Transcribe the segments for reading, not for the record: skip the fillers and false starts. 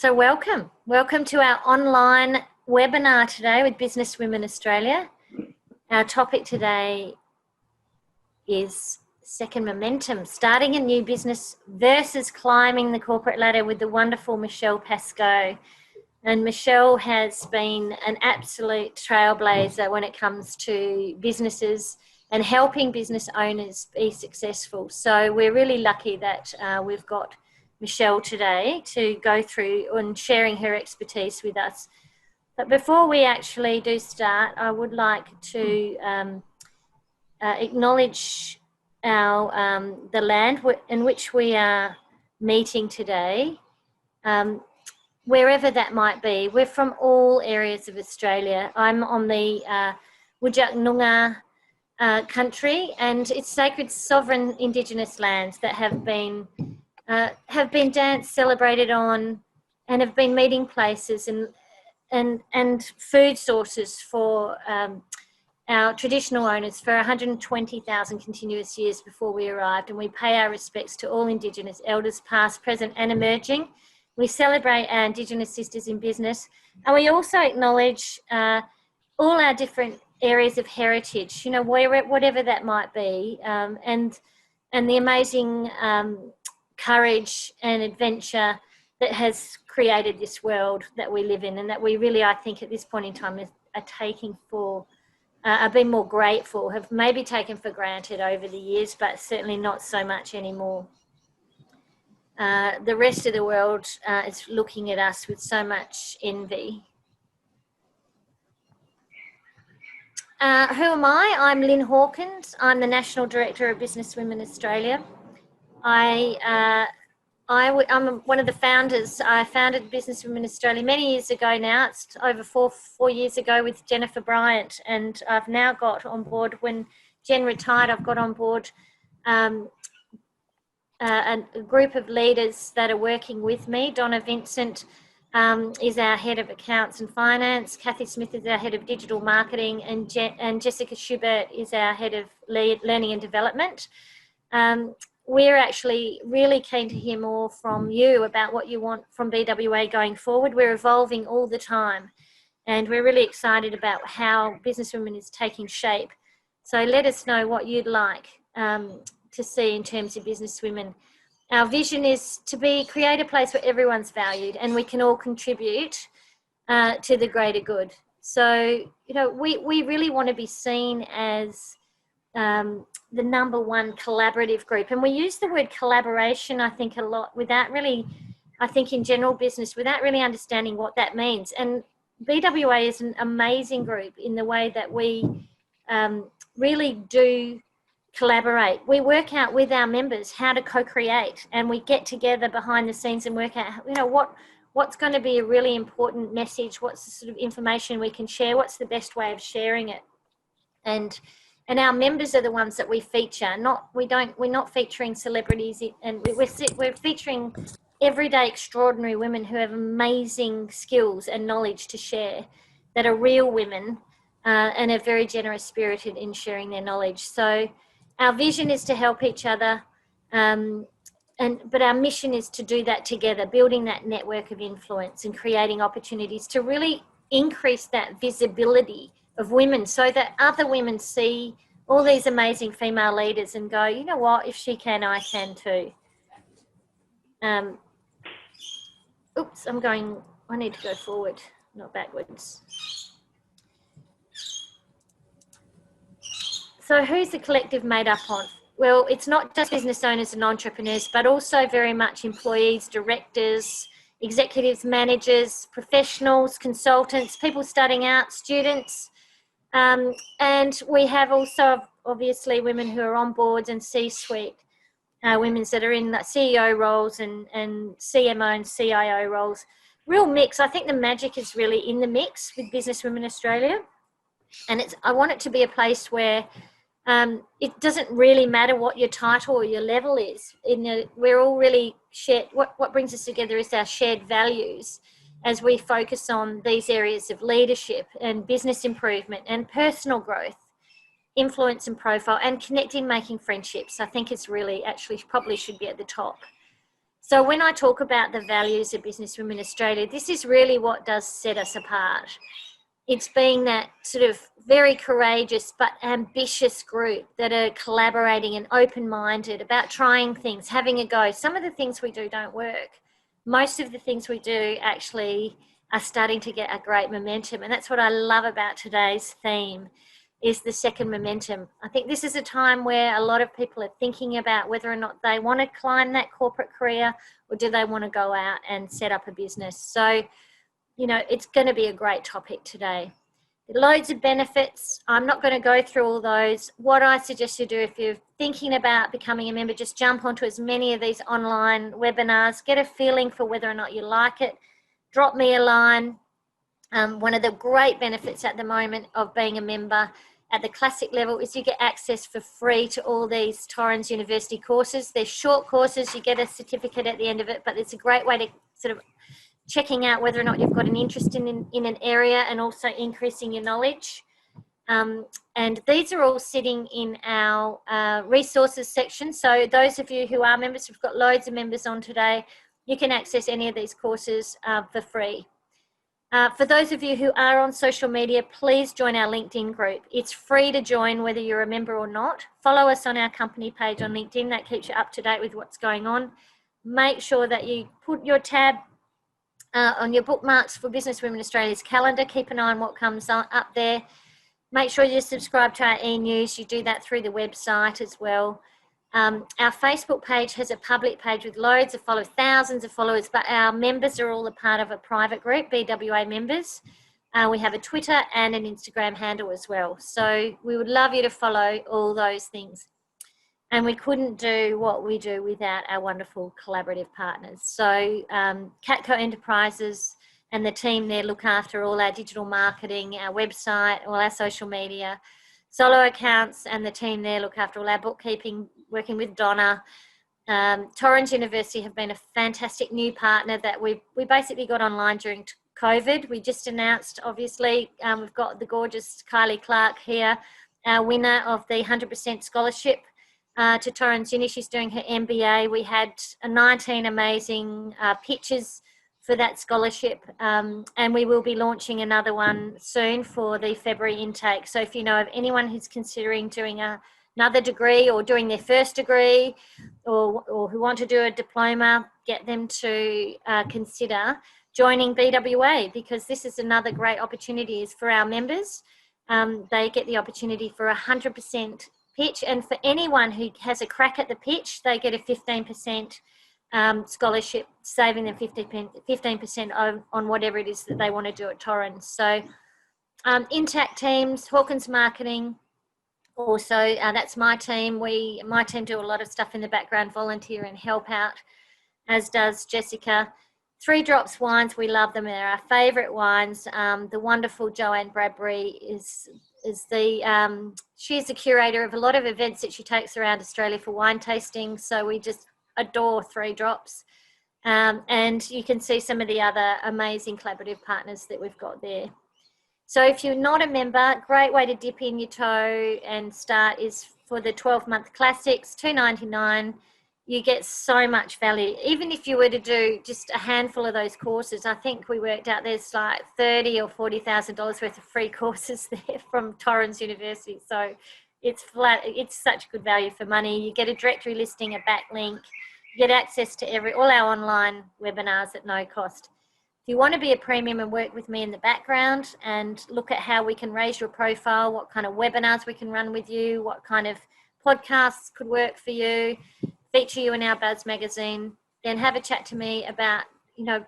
So welcome to our online webinar today with Business Women Australia. Our topic today is second momentum, starting a new business versus climbing the corporate ladder with the wonderful Michelle Pascoe. And Michelle has been an absolute trailblazer when it comes to businesses and helping business owners be successful. So we're really lucky that we've got Michelle today to go through and sharing her expertise with us. But before we actually do start, I would like to acknowledge our the land in which we are meeting today, wherever that might be. We're from all areas of Australia. I'm on the Whadjuk Noongar country, and it's sacred sovereign Indigenous lands that have been danced, celebrated on, and have been meeting places and food sources for our traditional owners for 120,000 continuous years before we arrived. And we pay our respects to all Indigenous elders, past, present, and emerging. We celebrate our Indigenous sisters in business, and we also acknowledge all our different areas of heritage, whatever that might be, and the amazing courage and adventure that has created this world that we live in, and that we really, I think, at this point in time are taking for, are being more grateful, have maybe taken for granted over the years, but certainly not so much anymore. The rest of the world is looking at us with so much envy. Who am I? I'm Lyn Hawkins. I'm the National Director of Business Women Australia. I'm one of the founders. I founded Business Women Australia many years ago now. It's over four years ago with Jennifer Bryant, and I've now got on board, when Jen retired, I've got on board a group of leaders that are working with me. Donna Vincent is our head of accounts and finance. Kathy Smith is our head of digital marketing, and Jessica Schubert is our head of learning and development. We're actually really keen to hear more from you about what you want from BWA going forward. We're evolving all the time, and we're really excited about how Business Women is taking shape. So let us know what you'd like to see in terms of Business Women. Our vision is to create a place where everyone's valued and we can all contribute to the greater good. So, we really want to be seen as the number one collaborative group. And we use the word collaboration, I think, a lot without really, I think in general business, without really understanding what that means. And BWA is an amazing group in the way that we really do collaborate. We work out with our members how to co-create, and we get together behind the scenes and work out, what's going to be a really important message, what's the sort of information we can share, what's the best way of sharing it. And our members are the ones that we feature. We're not featuring celebrities, and we're featuring everyday extraordinary women who have amazing skills and knowledge to share, that are real women and are very generous spirited in sharing their knowledge. So our vision is to help each other, but our mission is to do that together, building that network of influence and creating opportunities to really increase that visibility of women, so that other women see all these amazing female leaders and go, you know what, if she can, I can too. I need to go forward, not backwards. So who's the collective made up of? Well, it's not just business owners and entrepreneurs, but also very much employees, directors, executives, managers, professionals, consultants, people starting out, students. And we have also, obviously, women who are on boards and C-suite, women that are in CEO roles and CMO and CIO roles. Real mix. I think the magic is really in the mix with Business Women Australia. And I want it to be a place where it doesn't really matter what your title or your level is. We're all really shared. What brings us together is our shared values, as we focus on these areas of leadership and business improvement and personal growth, influence and profile, and connecting, making friendships. I think it's really, actually, probably should be at the top. So when I talk about the values of Businesswomen Australia, this is really what does set us apart. It's being that sort of very courageous but ambitious group that are collaborating and open-minded about trying things, having a go. Some of the things we do don't work. Most of the things we do actually are starting to get a great momentum. And that's what I love about today's theme, is the second momentum. I think this is a time where a lot of people are thinking about whether or not they want to climb that corporate career, or do they want to go out and set up a business. So, you know, it's going to be a great topic today. Loads of benefits. I'm not going to go through all those. What I suggest you do, if you're thinking about becoming a member, just jump onto as many of these online webinars, get a feeling for whether or not you like it. Drop me a line. One of the great benefits at the moment of being a member at the classic level is you get access for free to all these Torrens University courses. They're short courses, you get a certificate at the end of it, but it's a great way to sort of checking out whether or not you've got an interest in an area, and also increasing your knowledge. And these are all sitting in our resources section. So those of you who are members, we've got loads of members on today, you can access any of these courses for free. For those of you who are on social media, please join our LinkedIn group. It's free to join whether you're a member or not. Follow us on our company page on LinkedIn. That keeps you up to date with what's going on. Make sure that you put your tab on your bookmarks for Businesswomen Australia's calendar. Keep an eye on what comes up there. Make sure you subscribe to our e-news. You do that through the website as well. Our Facebook page has a public page with loads of followers, thousands of followers, but our members are all a part of a private group, BWA members. We have a Twitter and an Instagram handle as well. So we would love you to follow all those things. And we couldn't do what we do without our wonderful collaborative partners. So Catco Enterprises and the team there look after all our digital marketing, our website, all our social media. Solo Accounts and the team there look after all our bookkeeping, working with Donna. Torrens University have been a fantastic new partner that we basically got online during COVID. We just announced, obviously, we've got the gorgeous Kylie Clark here, our winner of the 100% scholarship to Torrens Uni. She's doing her MBA. We had 19 amazing pitches for that scholarship, and we will be launching another one soon for the February intake. So if you know of anyone who's considering doing another degree, or doing their first degree, or who want to do a diploma, get them to consider joining BWA, because this is another great opportunity is for our members. They get the opportunity for 100% pitch, and for anyone who has a crack at the pitch, they get a 15% scholarship, saving them 15% on whatever it is that they want to do at Torrens. So Intact Teams, Hawkins Marketing, also that's my team. My team do a lot of stuff in the background, volunteer and help out, as does Jessica. 3 Drops Wines, we love them. They're our favourite wines. The wonderful Joanne Bradbury is she's the curator of a lot of events that she takes around Australia for wine tasting. So we just adore 3 Drops. And you can see some of the other amazing collaborative partners that we've got there. So if you're not a member, great way to dip in your toe and start is for the 12-month classics, $2.99. You get so much value. Even if you were to do just a handful of those courses, I think we worked out there's like $30,000 or $40,000 worth of free courses there from Torrens University. So it's such good value for money. You get a directory listing, a backlink, you get access to all our online webinars at no cost. If you want to be a premium and work with me in the background and look at how we can raise your profile, what kind of webinars we can run with you, what kind of podcasts could work for you, feature you in our Buzz magazine, then have a chat to me about,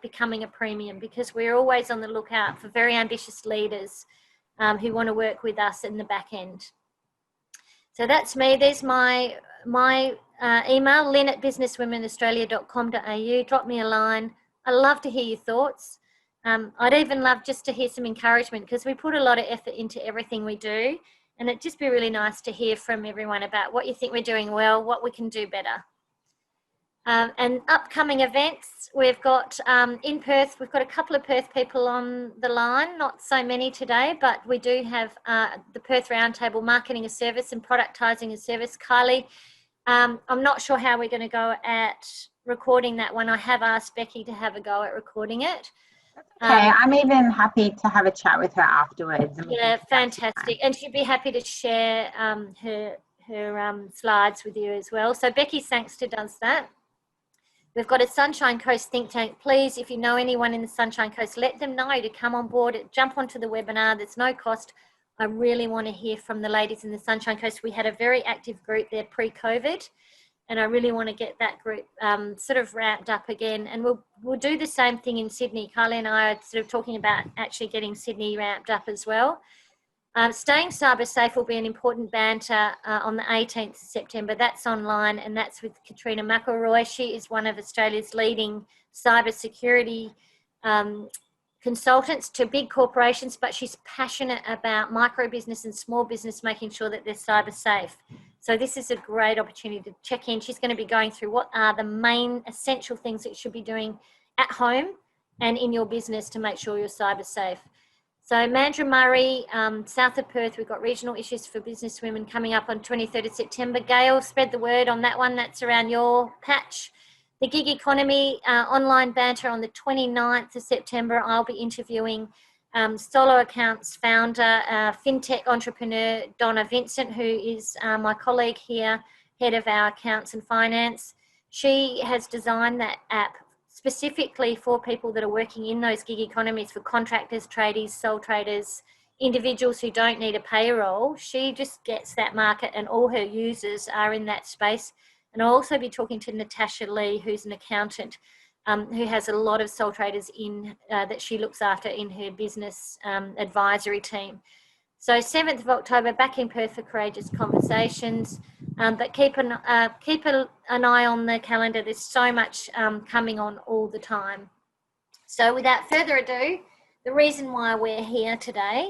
becoming a premium, because we're always on the lookout for very ambitious leaders who want to work with us in the back end. So that's me. There's my email, lyn@businesswomenaustralia.com.au. Drop me a line. I love to hear your thoughts. I'd even love just to hear some encouragement, because we put a lot of effort into everything we do, and it'd just be really nice to hear from everyone about what you think we're doing well, what we can do better. And upcoming events, we've got in Perth, we've got a couple of Perth people on the line, not so many today, but we do have the Perth Roundtable, Marketing a Service and Productising a Service. Kylie, I'm not sure how we're going to go at recording that one. I have asked Becky to have a go at recording it. Okay, I'm even happy to have a chat with her afterwards. Yeah, fantastic. And she'd be happy to share her slides with you as well. So Becky Sangster does that. We've got a Sunshine Coast think tank. Please, if you know anyone in the Sunshine Coast, let them know to come on board, jump onto the webinar. There's no cost. I really want to hear from the ladies in the Sunshine Coast. We had a very active group there pre-COVID, and I really want to get that group sort of ramped up again. And we'll do the same thing in Sydney. Kylie and I are sort of talking about actually getting Sydney ramped up as well. Staying cyber safe will be an important banter on the 18th of September. That's online, and that's with Katrina McElroy. She is one of Australia's leading cyber security consultants to big corporations, but she's passionate about micro business and small business, making sure that they're cyber safe. So this is a great opportunity to check in. She's going to be going through what are the main essential things that you should be doing at home and in your business to make sure you're cyber safe. So Mandurah Murray, south of Perth, we've got regional issues for business women coming up on 23rd of September. Gail, spread the word on that one. That's around your patch. The gig economy online banter on the 29th of September. I'll be interviewing Solo Accounts founder, fintech entrepreneur, Donna Vincent, who is my colleague here, head of our accounts and finance. She has designed that app specifically for people that are working in those gig economies, for contractors, tradies, sole traders, individuals who don't need a payroll. She just gets that market, and all her users are in that space. And I'll also be talking to Natasha Lee, who's an accountant who has a lot of sole traders in that she looks after in her business advisory team. So 7th of October, back in Perth for Courageous Conversations. But keep an eye on the calendar. There's so much coming on all the time. So without further ado, the reason why we're here today,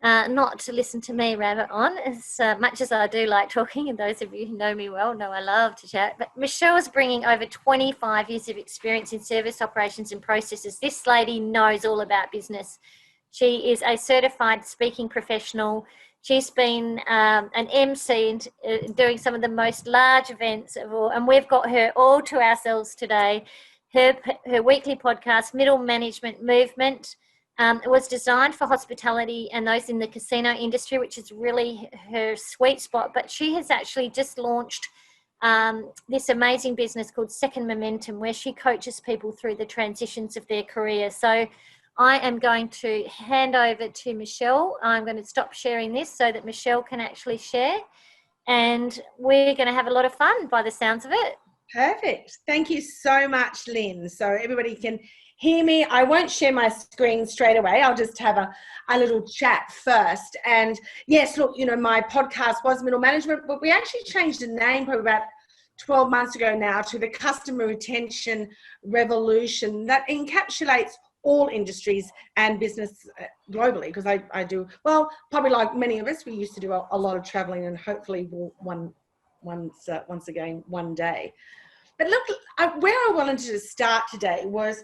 not to listen to me rabbit on, as much as I do like talking, and those of you who know me well know I love to chat, but Michelle's bringing over 25 years of experience in service operations and processes. This lady knows all about business. She is a certified speaking professional. She's been an MC and doing some of the most large events of all, and we've got her all to ourselves today. Her weekly podcast, Middle Management Movement, it was designed for hospitality and those in the casino industry, which is really her sweet spot. But she has actually just launched this amazing business called Second Momentum, where she coaches people through the transitions of their career. So I am going to hand over to Michelle. I'm going to stop sharing this so that Michelle can actually share. And we're going to have a lot of fun by the sounds of it. Perfect. Thank you so much, Lyn. So everybody can hear me. I won't share my screen straight away. I'll just have a little chat first. And yes, look, you know, my podcast was Middle Management, but we actually changed the name probably about 12 months ago now to the Customer Retention Revolution. That encapsulates all industries and business globally, because I do, well, probably like many of us, we used to do a lot of traveling, and hopefully we'll once again one day. But look, where I wanted to start today was,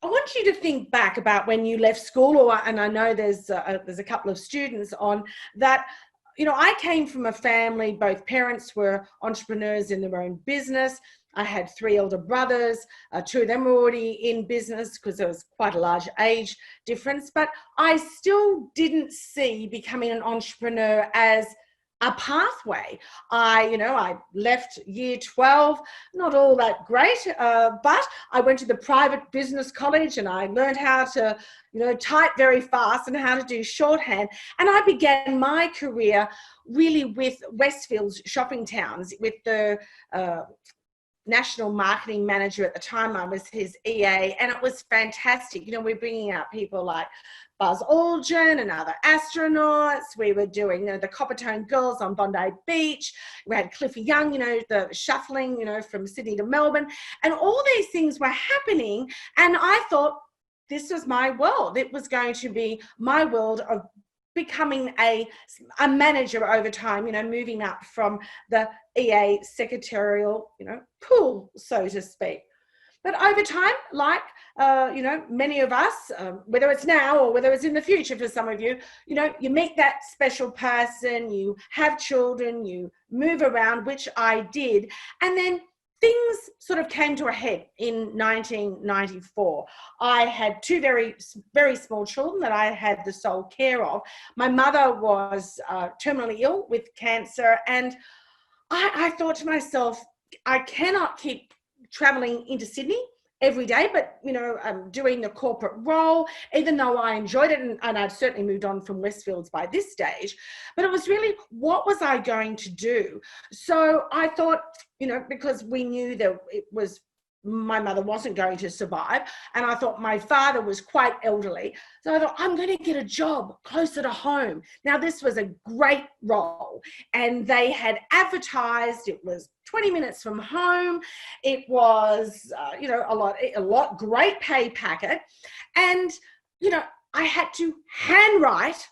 I want you to think back about when you left school, and I know there's a couple of students on that. You know, I came from a family, both parents were entrepreneurs in their own business. I had 3 elder brothers, 2 of them were already in business because there was quite a large age difference, but I still didn't see becoming an entrepreneur as a pathway. I left year 12, not all that great, but I went to the private business college and I learned how to, type very fast and how to do shorthand. And I began my career really with Westfield's shopping towns, with the national marketing manager at the time. I was his EA, and it was fantastic. We're bringing out people like Buzz Aldrin and other astronauts. We were doing the Coppertone Girls on Bondi Beach. We had Cliffy Young, the shuffling, from Sydney to Melbourne. And all these things were happening. And I thought this was my world. It was going to be my world of becoming a manager over time, moving up from the EA secretarial, pool, so to speak. But over time, like, many of us, whether it's now or whether it's in the future for some of you, you meet that special person, you have children, you move around, which I did. And then things sort of came to a head in 1994. I had two very, very small children that I had the sole care of. My mother was terminally ill with cancer, and I thought to myself, I cannot keep traveling into Sydney every day, but doing the corporate role, even though I enjoyed it, and I'd certainly moved on from Westfields by this stage, but it was really, what was I going to do? So I thought, because we knew that my mother wasn't going to survive, and I thought my father was quite elderly, so I thought, I'm going to get a job closer to home. Now, this was a great role, and they had advertised, it was 20 minutes from home, it was a lot great pay packet, and I had to handwrite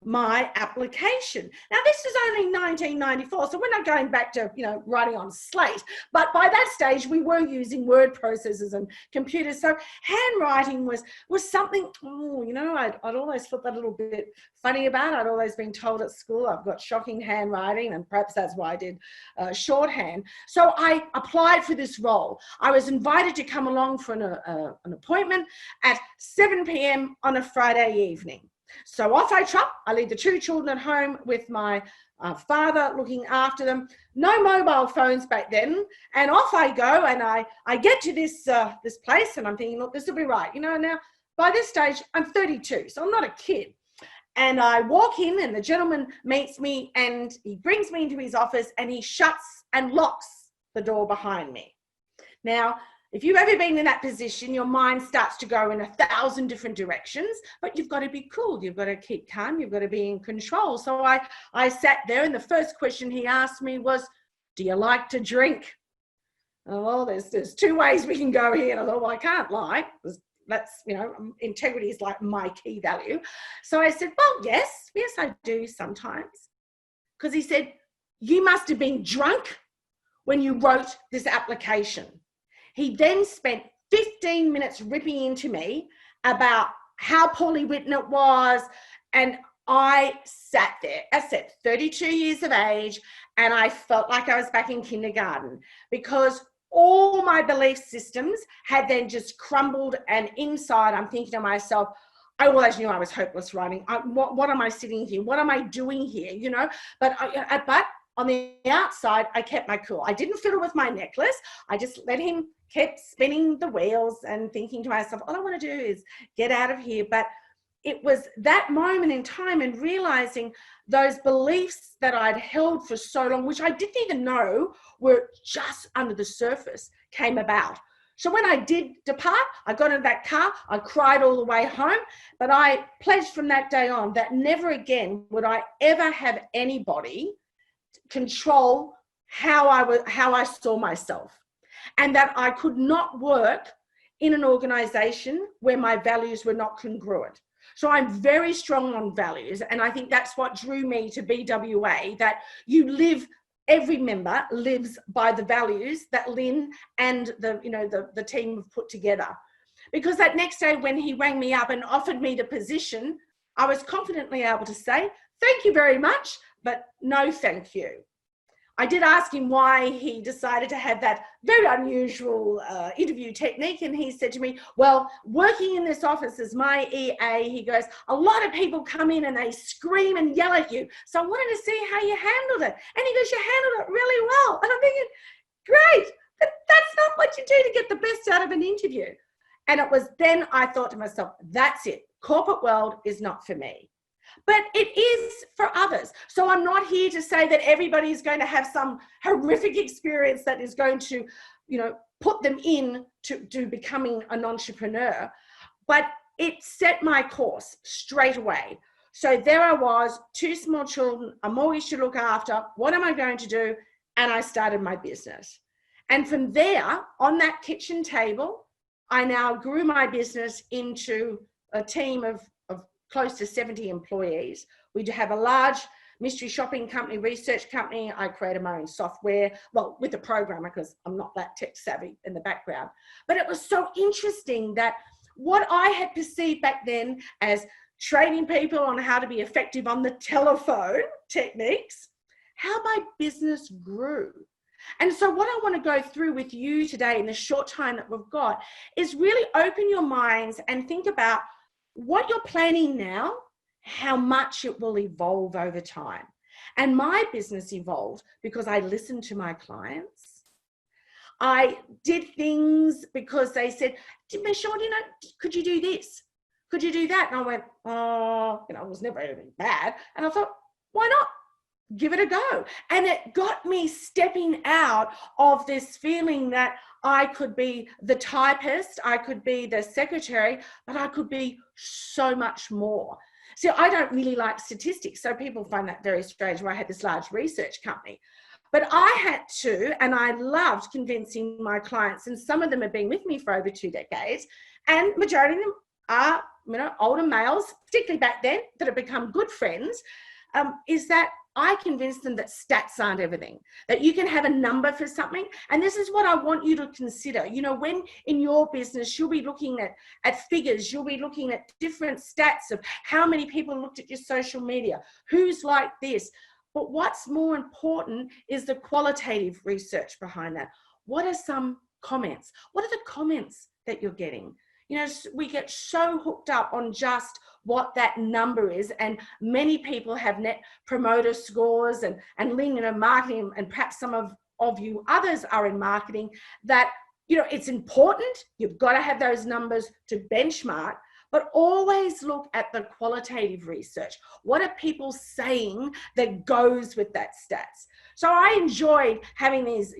my application. Now, this is only 1994, so we're not going back to writing on slate, but by that stage we were using word processors and computers, so handwriting was something I'd always felt that little bit funny about. I'd always been told at school I've got shocking handwriting, and perhaps that's why I did shorthand. So I applied for this role. I was invited to come along for an appointment at 7 p.m. on a Friday evening. So off I trot. I leave the two children at home with my father looking after them. No mobile phones back then. And off I go, and I get to this place, and I'm thinking, look, this will be right. Now, by this stage, I'm 32, so I'm not a kid. And I walk in, and the gentleman meets me, and he brings me into his office, and he shuts and locks the door behind me. Now, if you've ever been in that position, your mind starts to go in 1,000 different directions, but you've got to be cool. You've got to keep calm. You've got to be in control. So I sat there, and the first question he asked me was, do you like to drink? Oh, well, there's two ways we can go here. And I thought, well, I can't lie. That's, integrity is like my key value. So I said, well, yes, I do sometimes. Because he said, you must have been drunk when you wrote this application. He then spent 15 minutes ripping into me about how poorly written it was. And I sat there, I said, 32 years of age, and I felt like I was back in kindergarten, because all my belief systems had then just crumbled, and inside I'm thinking to myself, I always knew I was hopeless writing. What am I sitting here? What am I doing here? But on the outside, I kept my cool. I didn't fiddle with my necklace. I just let him keep spinning the wheels and thinking to myself, all I want to do is get out of here. But it was that moment in time, and realizing those beliefs that I'd held for so long, which I didn't even know were just under the surface, came about. So when I did depart, I got in that car, I cried all the way home, but I pledged from that day on that never again would I ever have anybody control how I saw myself, and that I could not work in an organization where my values were not congruent. So I'm very strong on values, and I think that's what drew me to BWA, that every member lives by the values that Lyn and the team have put together. Because that next day when he rang me up and offered me the position, I was confidently able to say, thank you very much, but no thank you. I did ask him why he decided to have that very unusual interview technique, and he said to me, well, working in this office as my EA, he goes, a lot of people come in and they scream and yell at you, so I wanted to see how you handled it. And he goes, you handled it really well. And I'm thinking, great, but that's not what you do to get the best out of an interview. And it was then I thought to myself, that's it. Corporate world is not for me. But it is for others. So I'm not here to say that everybody is going to have some horrific experience that is going to, put them in to becoming an entrepreneur. But it set my course straight away. So there I was, two small children, a mortgage to look after. What am I going to do? And I started my business. And from there, on that kitchen table, I now grew my business into a team of close to 70 employees. We do have a large mystery shopping company, research company. I created my own software, well, with a programmer, because I'm not that tech savvy in the background. But it was so interesting that what I had perceived back then as training people on how to be effective on the telephone techniques, how my business grew. And so what I want to go through with you today in the short time that we've got is really open your minds and think about what you're planning now, how much it will evolve over time. And my business evolved because I listened to my clients. I did things because they said, Michelle, could you do this? Could you do that? And I went, oh, it was never anything bad. And I thought, why not? Give it a go. And it got me stepping out of this feeling that I could be the typist, I could be the secretary, but I could be so much more. So I don't really like statistics. So people find that very strange, where I had this large research company. But I had to, and I loved convincing my clients, and some of them have been with me for over 2 decades, and majority of them are, older males, particularly back then, that have become good friends, is that I convinced them that stats aren't everything, that you can have a number for something. And this is what I want you to consider. When in your business, you'll be looking at figures, you'll be looking at different stats of how many people looked at your social media, who's like this. But what's more important is the qualitative research behind that. What are some comments? What are the comments that you're getting? We get so hooked up on just what that number is, and many people have net promoter scores and Lyn, marketing, and perhaps some of you others are in marketing, that it's important. You've got to have those numbers to benchmark, but always look at the qualitative research. What are people saying that goes with that stats? So I enjoyed having these,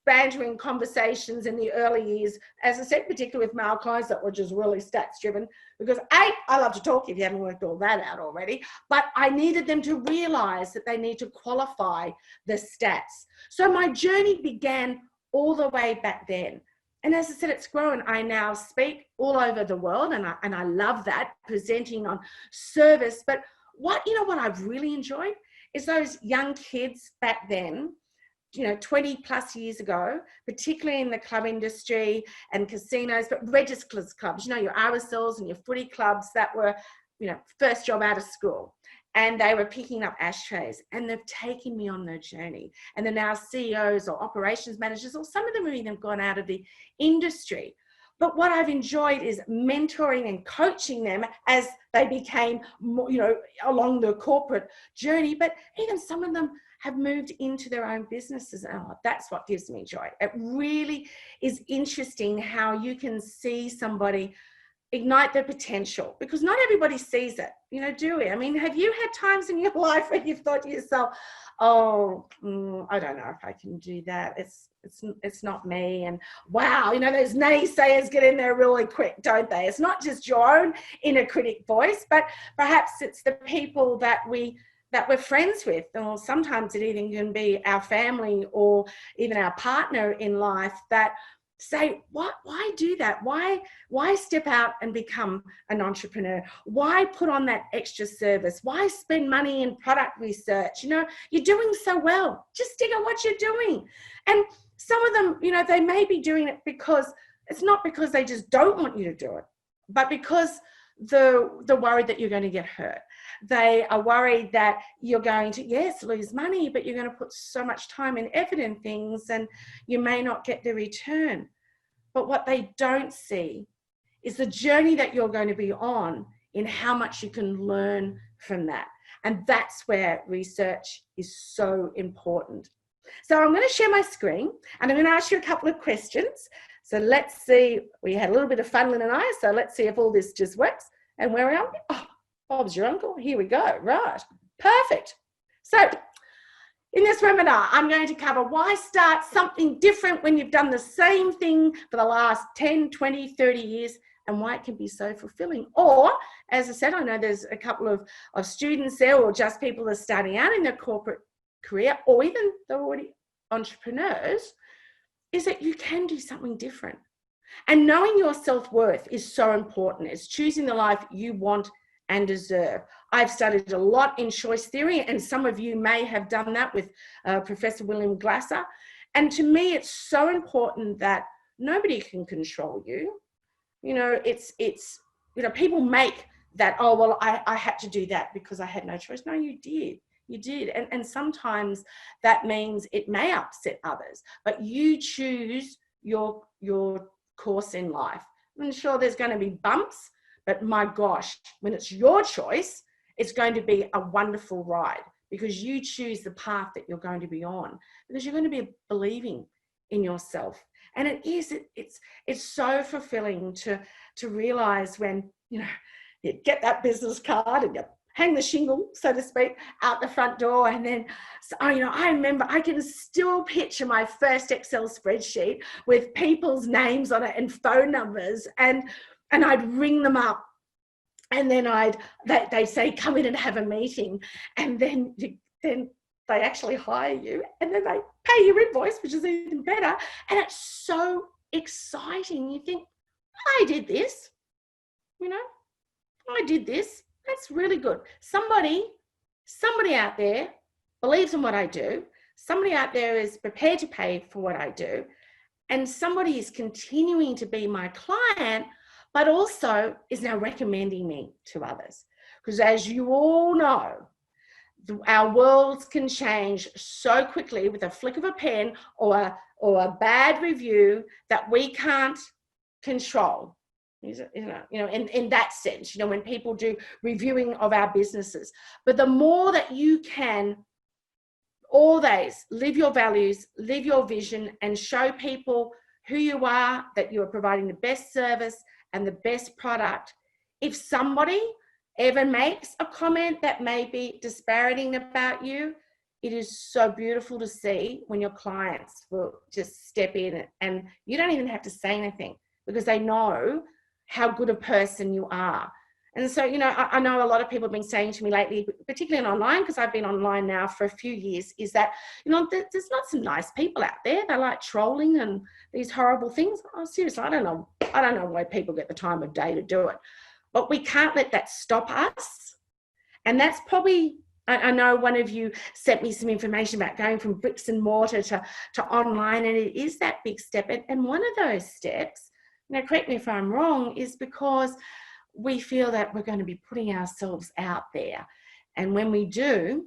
bantering conversations in the early years, as I said, particularly with male clients that were just really stats driven, because I love to talk, if you haven't worked all that out already, but I needed them to realize that they need to qualify the stats. So my journey began all the way back then. And as I said, it's grown. I now speak all over the world, and I love that, presenting on service. But what I've really enjoyed is those young kids back then, 20 plus years ago, particularly in the club industry and casinos, but registrars clubs, your RSLs and your footy clubs that were, first job out of school. And they were picking up ashtrays, and they've taken me on their journey. And they're now CEOs or operations managers, or some of them have even gone out of the industry. But what I've enjoyed is mentoring and coaching them as they became more, along the corporate journey. But even some of them have moved into their own businesses. Oh, that's what gives me joy. It really is interesting how you can see somebody ignite their potential, because not everybody sees it, do we? I mean, have you had times in your life where you've thought to yourself, oh, I don't know if I can do that. It's not me. And wow, those naysayers get in there really quick, don't they? It's not just your own inner critic voice, but perhaps it's the people that we're friends with, or sometimes it even can be our family or even our partner in life that say, why do that? Why step out and become an entrepreneur? Why put on that extra service? Why spend money in product research? You're doing so well. Just stick at what you're doing. And some of them, they may be doing it because it's not because they just don't want you to do it, but because they're worried that you're going to get hurt. They are worried that you're going to, yes, lose money, but you're going to put so much time and effort in things and you may not get the return. But what they don't see is the journey that you're going to be on in how much you can learn from that. And that's where research is so important. So I'm going to share my screen and I'm going to ask you a couple of questions. So let's see, we had a little bit of fun, Lyn and I, so let's see if all this just works. And where are we? Oh, Bob's your uncle. Here we go. Right. Perfect. So in this webinar, I'm going to cover why start something different when you've done the same thing for the last 10, 20, 30 years, and why it can be so fulfilling. Or, as I said, I know there's a couple of students there, or just people that are starting out in their corporate career, or even they're already entrepreneurs, is that you can do something different. And knowing your self-worth is so important. It's choosing the life you want and deserve. I've studied a lot in choice theory, and some of you may have done that with Professor William Glasser. And to me, it's so important that nobody can control you. People make that, oh, well, I had to do that because I had no choice. No, you did. You did. And sometimes that means it may upset others, but you choose your course in life. I'm sure there's going to be bumps, but my gosh, when it's your choice, it's going to be a wonderful ride, because you choose the path that you're going to be on, because you're going to be believing in yourself. And it's so fulfilling to realize when, you get that business card and you hang the shingle, so to speak, out the front door. And then, I remember, I can still picture my first Excel spreadsheet with people's names on it and phone numbers, and I'd ring them up, and then they'd say, come in and have a meeting, and then they actually hire you, and then they pay your invoice, which is even better. And it's so exciting. You think, I did this, I did this. That's really good. Somebody out there believes in what I do. Somebody out there is prepared to pay for what I do. And somebody is continuing to be my client, but also is now recommending me to others. Because as you all know, our worlds can change so quickly with a flick of a pen or a bad review that we can't control. In that sense, when people do reviewing of our businesses. But the more that you can always live your values, live your vision, and show people who you are, that you are providing the best service and the best product. If somebody ever makes a comment that may be disparaging about you, it is so beautiful to see when your clients will just step in, and you don't even have to say anything, because they know how good a person you are. And so, I know a lot of people have been saying to me lately, particularly online, because I've been online now for a few years, is that, there's not some nice people out there. They like trolling and these horrible things. Oh, seriously, I don't know why people get the time of day to do it. But we can't let that stop us. And that's probably, I know one of you sent me some information about going from bricks and mortar to online, and it is that big step. And one of those steps, correct me if I'm wrong, is because we feel that we're going to be putting ourselves out there. And when we do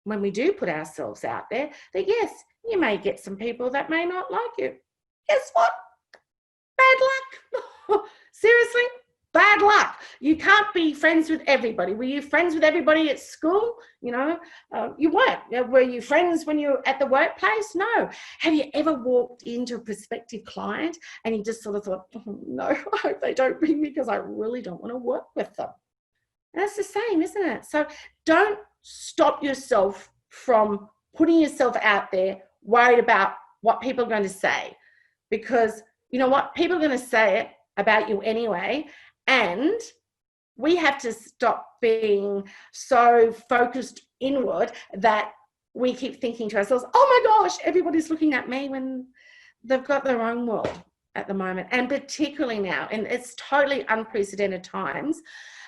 put ourselves out there, then yes, you may get some people that may not like you. Guess what? Bad luck. Seriously, bad luck. You can't be friends with everybody. Were you friends with everybody at school? You weren't. Were you friends when you were at the workplace? No. Have you ever walked into a prospective client and you just sort of thought, oh, no, I hope they don't ring me because I really don't want to work with them? And that's the same, isn't it? So don't stop yourself from putting yourself out there, worried about what people are going to say, because you know what? People are going to say it about you anyway. And we have to stop being so focused inward that we keep thinking to ourselves, oh my gosh, everybody's looking at me, when they've got their own world at the moment. And particularly now, and it's totally unprecedented times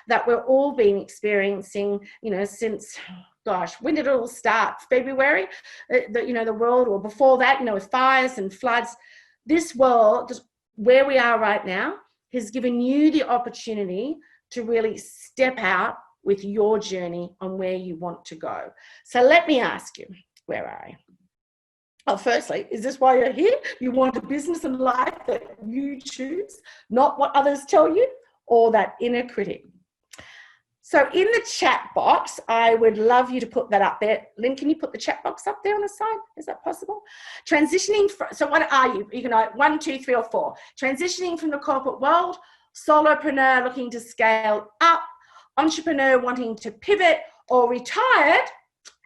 that we're all been experiencing, since, gosh, when did it all start? February? The world, or before that, with fires and floods. This world, where we are right now, has given you the opportunity to really step out with your journey on where you want to go. So let me ask you, where are you? Oh, firstly, is this why you're here? You want a business and life that you choose, not what others tell you, or that inner critic? So in the chat box, I would love you to put that up there. Lyn, can you put the chat box up there on the side? Is that possible? Transitioning from, so what are you? You can know 1, 2, 3, or 4. Transitioning from the corporate world, solopreneur looking to scale up, entrepreneur wanting to pivot, or retired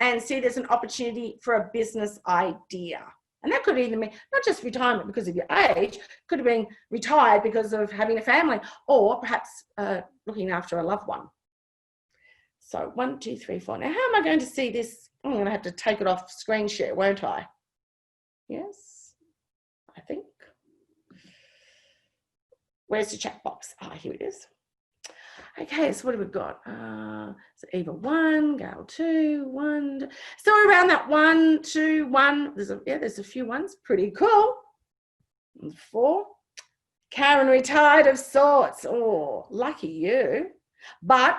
and see there's an opportunity for a business idea. And that could even mean not just retirement because of your age, could have been retired because of having a family, or perhaps looking after a loved one. So 1, 2, 3, 4. Now, how am I going to see this? I'm going to have to take it off screen share, won't I? Yes, I think. Where's the chat box? Ah, here it is. Okay, so what have we got? So Eva 1, Gail 2, 1. So around that 1, 2, 1. There's a few ones. Pretty cool. And 4. Karen retired of sorts. Oh, lucky you. But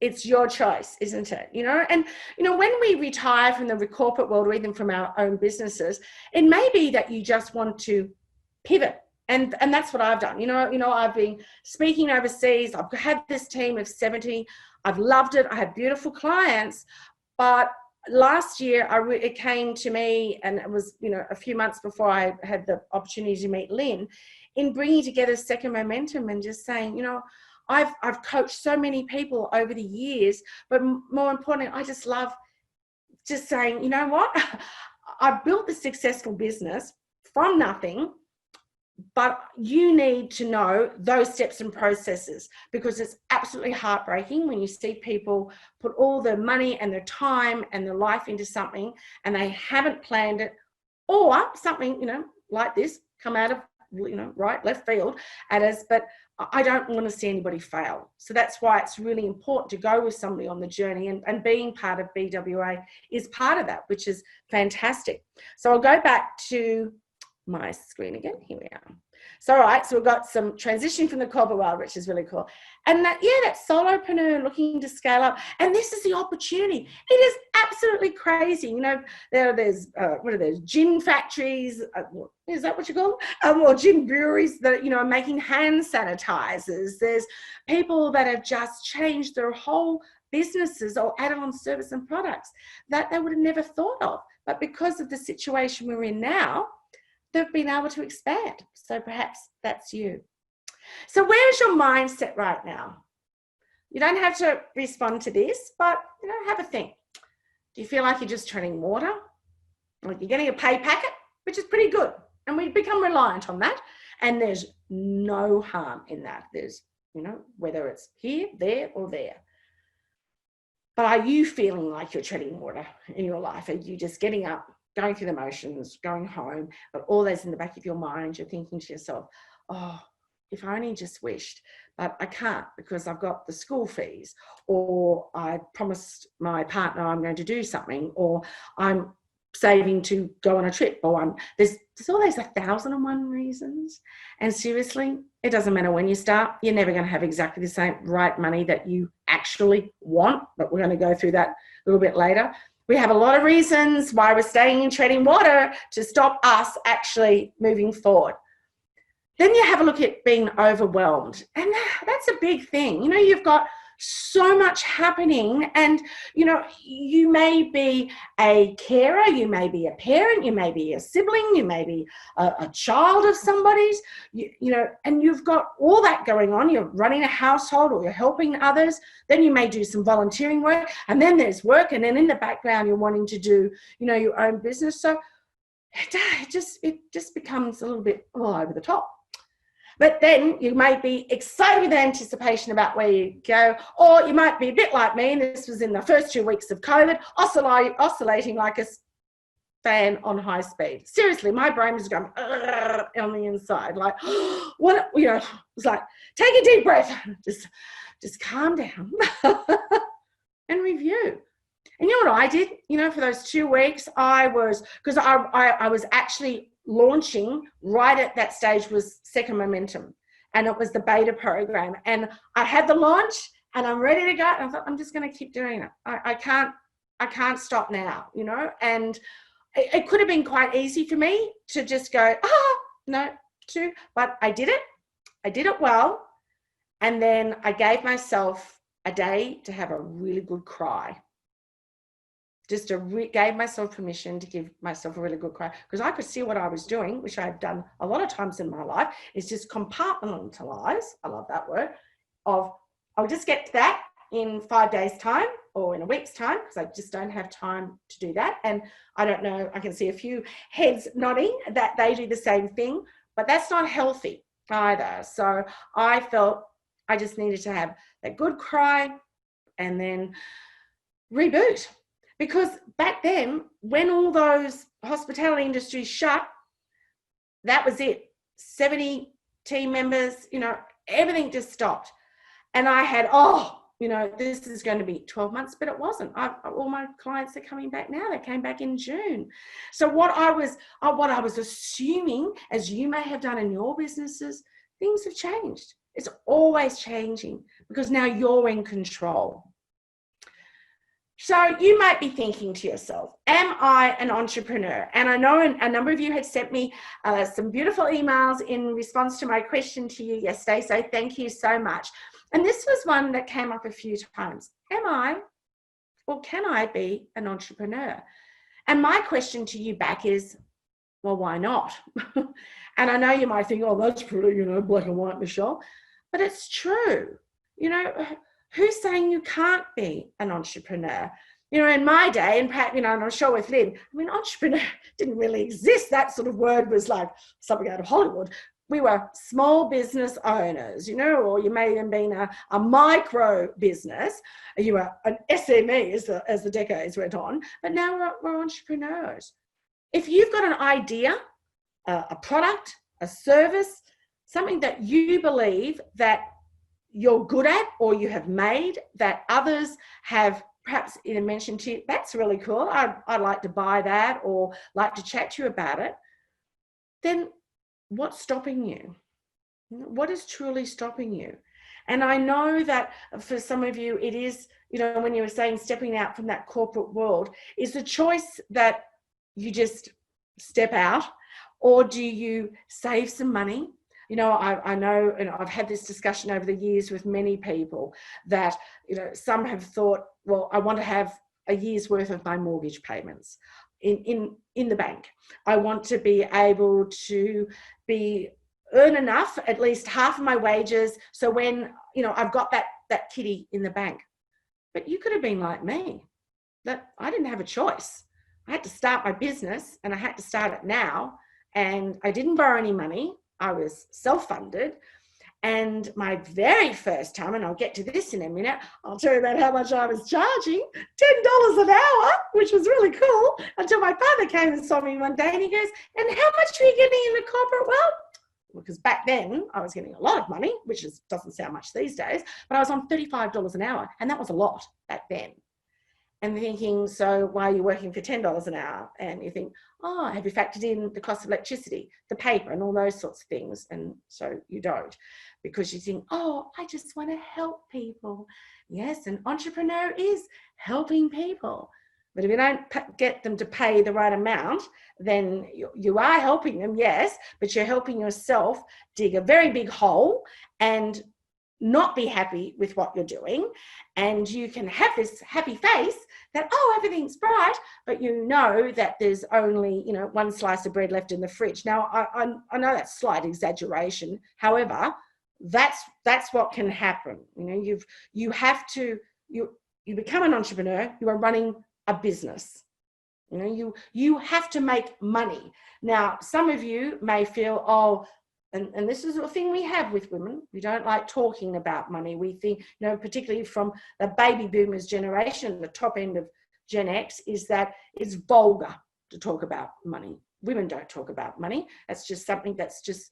It's your choice, isn't it? You know, and, you know, when we retire from the corporate world or even from our own businesses, it may be that you just want to pivot. And that's what I've done. You know, I've been speaking overseas. I've had this team of 70. I've loved it. I have beautiful clients. But last year, it came to me, and it was, you know, a few months before I had the opportunity to meet Lyn, in bringing together Second Momentum and just saying, you know, I've coached so many people over the years, but more importantly, I just love just saying, you know what, I've built this successful business from nothing, but you need to know those steps and processes, because it's absolutely heartbreaking when you see people put all their money and their time and their life into something and they haven't planned it, or something, you know, like this come out of, you know, right, left field at us. But I don't want to see anybody fail. So that's why it's really important to go with somebody on the journey, and being part of BWA is part of that, which is fantastic. So I'll go back to my screen again. Here we are. So, all right, so we've got some transition from the corporate world, which is really cool. And that solopreneur looking to scale up. And this is the opportunity. It is absolutely crazy. You know, there's, what are those, gin factories? Is that what you call them? Or gin breweries that, you know, are making hand sanitizers. There's people that have just changed their whole businesses or added on service and products that they would have never thought of. But because of the situation we're in now, they've been able to expand. So perhaps that's you. So where's your mindset right now? You don't have to respond to this, but, you know, have a think. Do you feel like you're just treading water? Like you're getting a pay packet, which is pretty good. And we become reliant on that. And there's no harm in that. There's, you know, whether it's here, there, or there. But are you feeling like you're treading water in your life? Are you just getting up, going through the motions, going home, but all those in the back of your mind, you're thinking to yourself, oh, if I only just wished, but I can't because I've got the school fees, or I promised my partner I'm going to do something, or I'm saving to go on a trip, or there's always 1,001 reasons. And seriously, it doesn't matter when you start, you're never going to have exactly the same right money that you actually want, but we're going to go through that a little bit later. We have a lot of reasons why we're staying in treading water to stop us actually moving forward. Then you have a look at being overwhelmed. And that's a big thing. You know, you've got so much happening, and, you know, you may be a carer, you may be a parent, you may be a sibling, you may be a child of somebody's, you know, and you've got all that going on. You're running a household, or you're helping others. Then you may do some volunteering work, and then there's work, and then in the background you're wanting to do, you know, your own business. So it just becomes a little bit all over the top. But then you may be excited with anticipation about where you go, or you might be a bit like me, and this was in the first 2 weeks of COVID, oscillating like a fan on high speed. Seriously, my brain was going on the inside, like, what, you know, it was like, take a deep breath, just calm down and review. And you know what I did? You know, for those 2 weeks, I was actually launching right at that stage was Second Momentum, and it was the beta program, and I had the launch and I'm ready to go, and I thought, I'm just going to keep doing it. I can't stop now, you know. And it could have been quite easy for me to just go, but I did it well. And then I gave myself a day to have a really good cry. Gave myself permission to give myself a really good cry, because I could see what I was doing, which I've done a lot of times in my life, is just compartmentalize. I love that word. I'll just get to that in 5 days' time or in a week's time, because I just don't have time to do that. And I don't know, I can see a few heads nodding that they do the same thing, but that's not healthy either. So I felt I just needed to have that good cry and then reboot. Because back then, when all those hospitality industries shut, that was it. 70 team members, you know, everything just stopped. And I had, this is going to be 12 months, but it wasn't. All my clients are coming back now. They came back in June. So what I was assuming, as you may have done in your businesses, things have changed. It's always changing, because now you're in control. So you might be thinking to yourself, am I an entrepreneur? And I know a number of you had sent me some beautiful emails in response to my question to you yesterday. So thank you so much. And this was one that came up a few times. Am I, or can I be an entrepreneur? And my question to you back is, well, why not? And I know you might think, oh, that's pretty, black and white, Michelle. But it's true. Who's saying you can't be an entrepreneur? In my day, and perhaps, and I'm sure with Lyn, entrepreneur didn't really exist. That sort of word was like something out of Hollywood. We were small business owners, or you may have been a micro business. You were an SME as the decades went on, but now we're entrepreneurs. If you've got an idea, a product, a service, something that you believe that you're good at or you have made that others have perhaps even mentioned to you, that's really cool, I'd like to buy that or like to chat to you about it, then what's stopping you? What is truly stopping you? And I know that for some of you, it is, when you were saying stepping out from that corporate world, is the choice that you just step out, or do you save some money? I know, and I've had this discussion over the years with many people that, some have thought, well, I want to have a year's worth of my mortgage payments in the bank. I want to be able to earn enough, at least half of my wages, so when, I've got that kitty in the bank. But you could have been like me, that I didn't have a choice. I had to start my business, and I had to start it now, and I didn't borrow any money. I was self-funded, and my very first time, and I'll get to this in a minute, I'll tell you about how much I was charging, $10 an hour, which was really cool, until my father came and saw me one day, and he goes, and how much were you getting in the corporate world? Because back then I was getting a lot of money, which doesn't sound much these days, but I was on $35 an hour, and that was a lot back then. And thinking, so why are you working for $10 an hour? And you think, oh, have you factored in the cost of electricity, the paper, and all those sorts of things? And so you don't, because you think, oh, I just want to help people. Yes, an entrepreneur is helping people. But if you don't get them to pay the right amount, then you are helping them, yes, but you're helping yourself dig a very big hole and not be happy with what you're doing. And you can have this happy face that, oh, everything's bright, but you know that there's only, one slice of bread left in the fridge. Now, I know that's slight exaggeration. However, that's what can happen. You become an entrepreneur, you are running a business. You have to make money. Now, some of you may feel, oh, and this is a thing we have with women. We don't like talking about money. We think, particularly from the baby boomers generation, the top end of Gen X, is that it's vulgar to talk about money. Women don't talk about money. That's just something that's just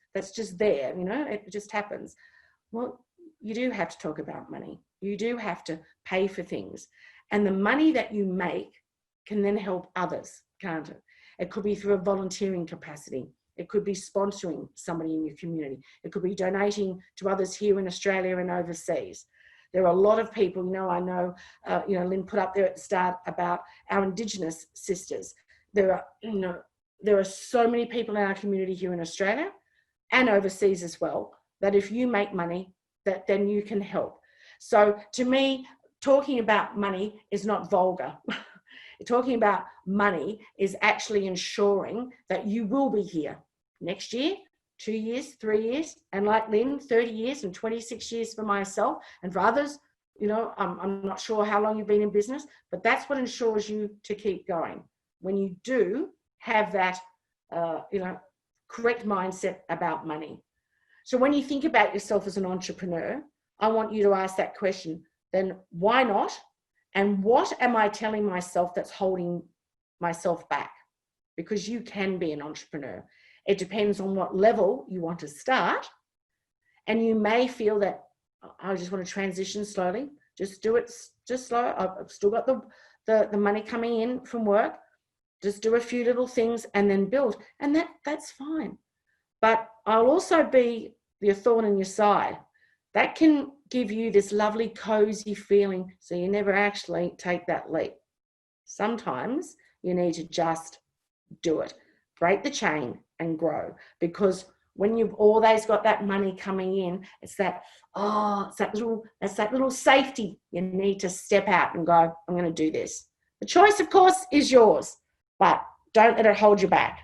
there, it just happens. Well, you do have to talk about money. You do have to pay for things. And the money that you make can then help others, can't it? It could be through a volunteering capacity. It could be sponsoring somebody in your community. It could be donating to others here in Australia and overseas. There are a lot of people, I know, Lyn put up there at the start about our Indigenous sisters. There are so many people in our community here in Australia and overseas as well, that if you make money, that then you can help. So to me, talking about money is not vulgar. Talking about money is actually ensuring that you will be here next year, 2 years, 3 years, and like Lyn, 30 years and 26 years for myself, and for others, I'm not sure how long you've been in business, but that's what ensures you to keep going. When you do have that, correct mindset about money. So when you think about yourself as an entrepreneur, I want you to ask that question, then why not? And what am I telling myself that's holding myself back? Because you can be an entrepreneur. It depends on what level you want to start. And you may feel that I just want to transition slowly. Just do it just slow. I've still got the money coming in from work. Just do a few little things and then build. And that's fine. But I'll also be the thorn in your side. That can give you this lovely, cozy feeling, so you never actually take that leap. Sometimes you need to just do it. Break the chain and grow, because when you've always got that money coming in, it's that little safety. You need to step out and go, I'm going to do this. The choice, of course, is yours, but don't let it hold you back.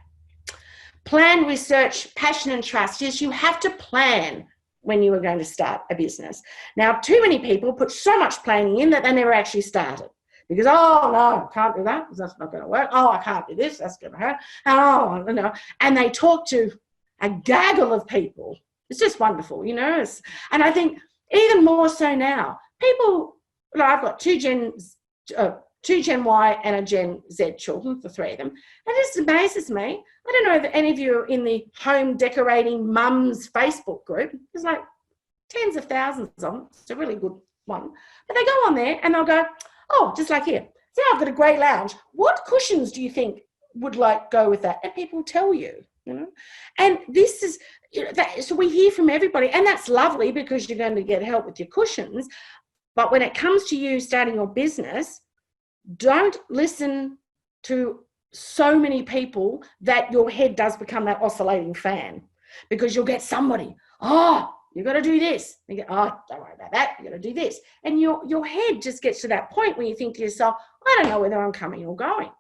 Plan, research, passion and trust. Yes, you have to plan when you are going to start a business. Now, too many people put so much planning in that they never actually started. Because, oh, no, I can't do that. That's not going to work. Oh, I can't do this. That's going to hurt. Oh, you know. And they talk to a gaggle of people. It's just wonderful, you know. And I think even more so now, people, I've got two Gen Y and a Gen Z children, the three of them. And it just amazes me. I don't know if any of you are in the home decorating mums Facebook group. There's like tens of thousands of them. It's a really good one. But they go on there and they'll go, oh, just like here. See, I've got a great lounge. What cushions do you think would like go with that? And people tell you, you know. And this is, you know, so we hear from everybody, and that's lovely because you're going to get help with your cushions. But when it comes to you starting your business, don't listen to so many people that your head does become that oscillating fan, because you'll get somebody, oh, you got to do this. You go, oh, don't worry about that. You got to do this. And your head just gets to that point where you think to yourself, I don't know whether I'm coming or going.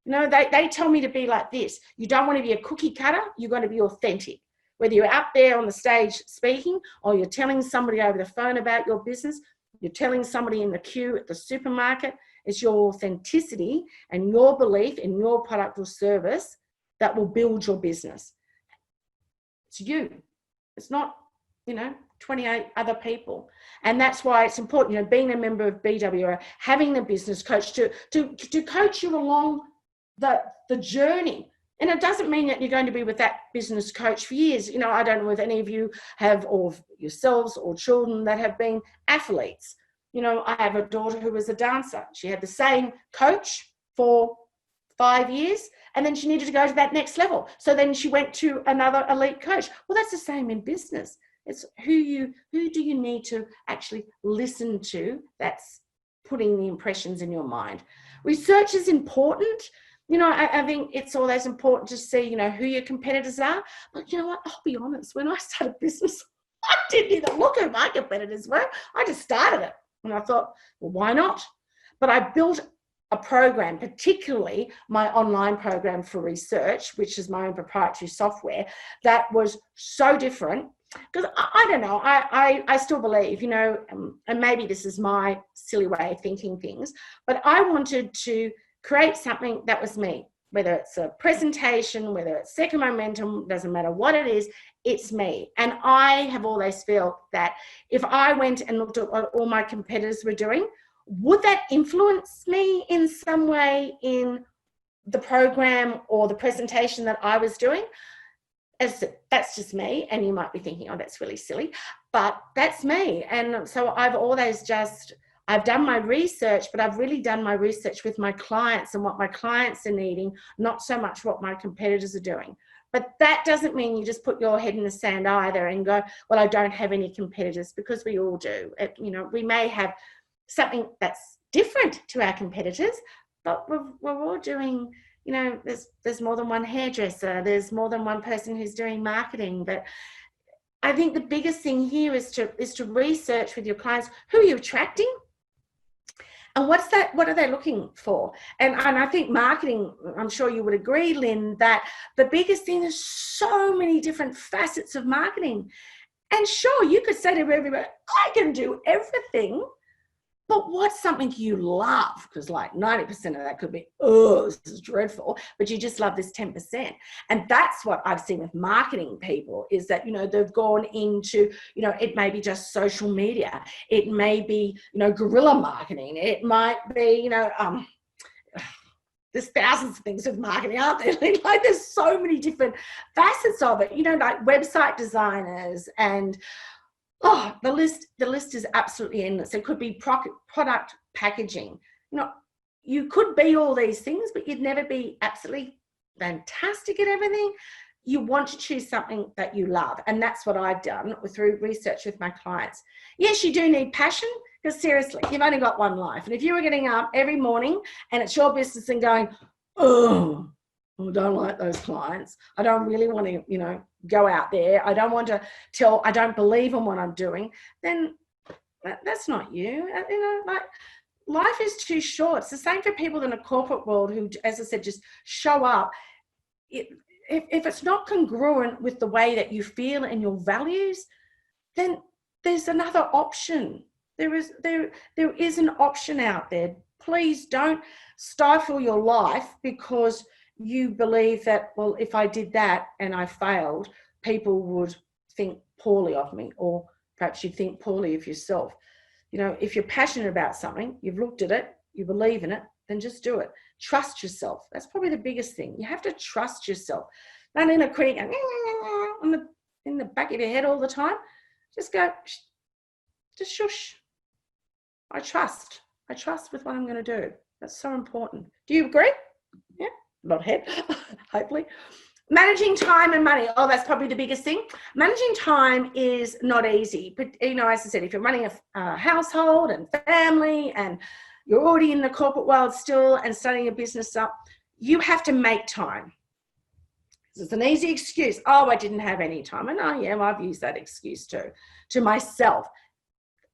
You know, they tell me to be like this. You don't want to be a cookie cutter. You're going to be authentic. Whether you're out there on the stage speaking, or you're telling somebody over the phone about your business, you're telling somebody in the queue at the supermarket, it's your authenticity and your belief in your product or service that will build your business. It's you. It's not, you know, 28 other people. And that's why it's important, you know, being a member of BWA, having the business coach to coach you along the journey. And it doesn't mean that you're going to be with that business coach for years. You know, I don't know if any of you have, or yourselves or children that have been athletes. You know, I have a daughter who was a dancer. She had the same coach for 5 years, and then she needed to go to that next level. So then she went to another elite coach. Well, that's the same in business. It's who do you need to actually listen to that's putting the impressions in your mind. Research is important. You know, I think it's always important to see, you know, who your competitors are. But you know what? I'll be honest. When I started business, I didn't even look at who my competitors were. I just started it. And I thought, well, why not? But I built a program, particularly my online program for research, which is my own proprietary software, that was so different. Because I don't know, I still believe, you know, and maybe this is my silly way of thinking things, but I wanted to create something that was me, whether it's a presentation, whether it's second momentum, doesn't matter what it is, it's me. And I have always felt that if I went and looked at what all my competitors were doing, would that influence me in some way in the program or the presentation that I was doing? That's just me. And you might be thinking, oh, that's really silly, but that's me. And so I've done my research, but I've really done my research with my clients and what my clients are needing, not so much what my competitors are doing. But that doesn't mean you just put your head in the sand either and go, well, I don't have any competitors, because we all do. You know, we may have something that's different to our competitors, but we're all doing, you know, there's more than one hairdresser, there's more than one person who's doing marketing. But I think the biggest thing here is to research with your clients who you're attracting. And what are they looking for? And I think marketing, I'm sure you would agree, Lyn, that the biggest thing is so many different facets of marketing. And sure, you could say to everybody, I can do everything, but what's something you love? Because like 90% of that could be, oh, this is dreadful, but you just love this 10%. And that's what I've seen with marketing people, is that, you know, they've gone into, you know, it may be just social media. It may be, you know, guerrilla marketing. It might be, you know, there's thousands of things with marketing, aren't there? Like there's so many different facets of it, you know, like website designers and, oh, the list is absolutely endless. It could be product packaging. You know, you could be all these things, but you'd never be absolutely fantastic at everything. You want to choose something that you love. And that's what I've done through research with my clients. Yes, you do need passion, Because seriously, you've only got one life. And if you were getting up every morning and it's your business and going, oh, I don't like those clients. I don't really want to, you know, go out there. I don't want to I don't believe in what I'm doing. Then that's not you. You know, like, life is too short. It's the same for people in the corporate world who, as I said, just show up. If it's not congruent with the way that you feel and your values, then there's another option. There is an option out there. Please don't stifle your life because you believe that, well, if I did that and I failed, people would think poorly of me, or perhaps you'd think poorly of yourself. You know, if you're passionate about something, you've looked at it, you believe in it, then just do it. Trust yourself. That's probably the biggest thing. You have to trust yourself. Not in a critic in the back of your head all the time. Just go, just shush. I trust with what I'm going to do. That's so important. Do you agree? Yeah, not head, hopefully. Managing time and money. Oh, that's probably the biggest thing. Managing time is not easy. But, you know, as I said, if you're running a household and family and you're already in the corporate world still and starting a business up, you have to make time. It's an easy excuse. Oh, I didn't have any time. And oh, yeah, I've used that excuse too, to myself.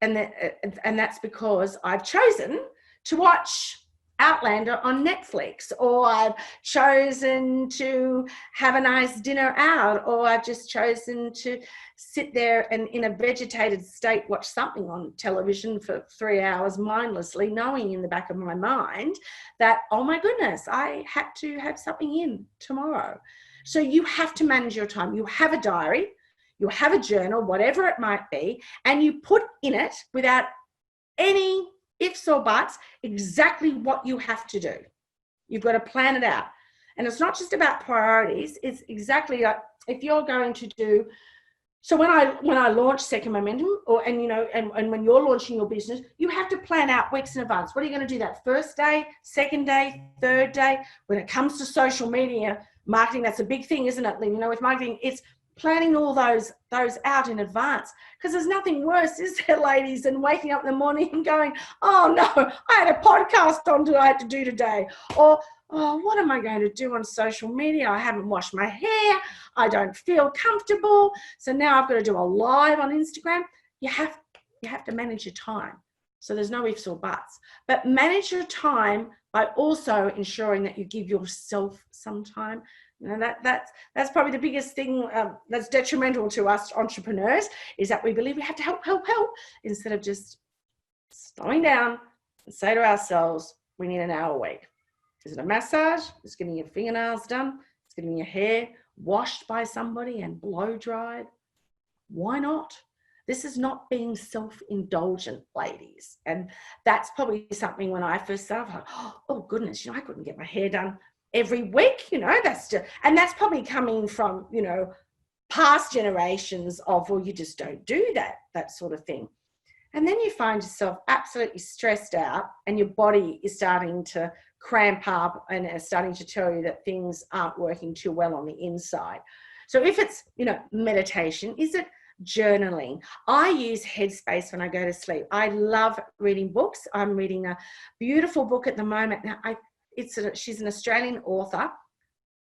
And that's because I've chosen to watch Outlander on Netflix, or I've chosen to have a nice dinner out, or I've just chosen to sit there and in a vegetated state watch something on television for 3 hours mindlessly, knowing in the back of my mind that, oh my goodness, I had to have something in tomorrow. So you have to manage your time. You have a diary, you have a journal, whatever it might be, and you put in it, without any ifs or buts, exactly what you have to do. You've got to plan it out. And it's not just about priorities. It's exactly like, if you're going to do, so when I launch Second Momentum, and when you're launching your business, you have to plan out weeks in advance. What are you going to do that first day, second day, third day? When it comes to social media marketing, that's a big thing, isn't it, Lyn? You know, with marketing, it's planning all those out in advance, because there's nothing worse, is there, ladies, than waking up in the morning and going, oh no, I had a podcast on I had to do today, or oh, what am I going to do on social media? I haven't washed my hair, I don't feel comfortable, so now I've got to do a live on Instagram. You have to manage your time, so there's no ifs or buts, but manage your time by also ensuring that you give yourself some time. You know, that's probably the biggest thing that's detrimental to us entrepreneurs, is that we believe we have to help, instead of just slowing down and say to ourselves, we need an hour a week. Is it a massage? It's getting your fingernails done. It's getting your hair washed by somebody and blow dried. Why not? This is not being self-indulgent, ladies. And that's probably something when I first started, like, oh goodness, you know, I couldn't get my hair done every week, you know, and that's probably coming from, you know, past generations of, well, you just don't do that sort of thing. And then you find yourself absolutely stressed out, and your body is starting to cramp up and is starting to tell you that things aren't working too well on the inside. So if it's, you know, meditation, is it journaling? I use Headspace when I go to sleep. I love reading books. I'm reading a beautiful book at the moment. Now, she's an Australian author.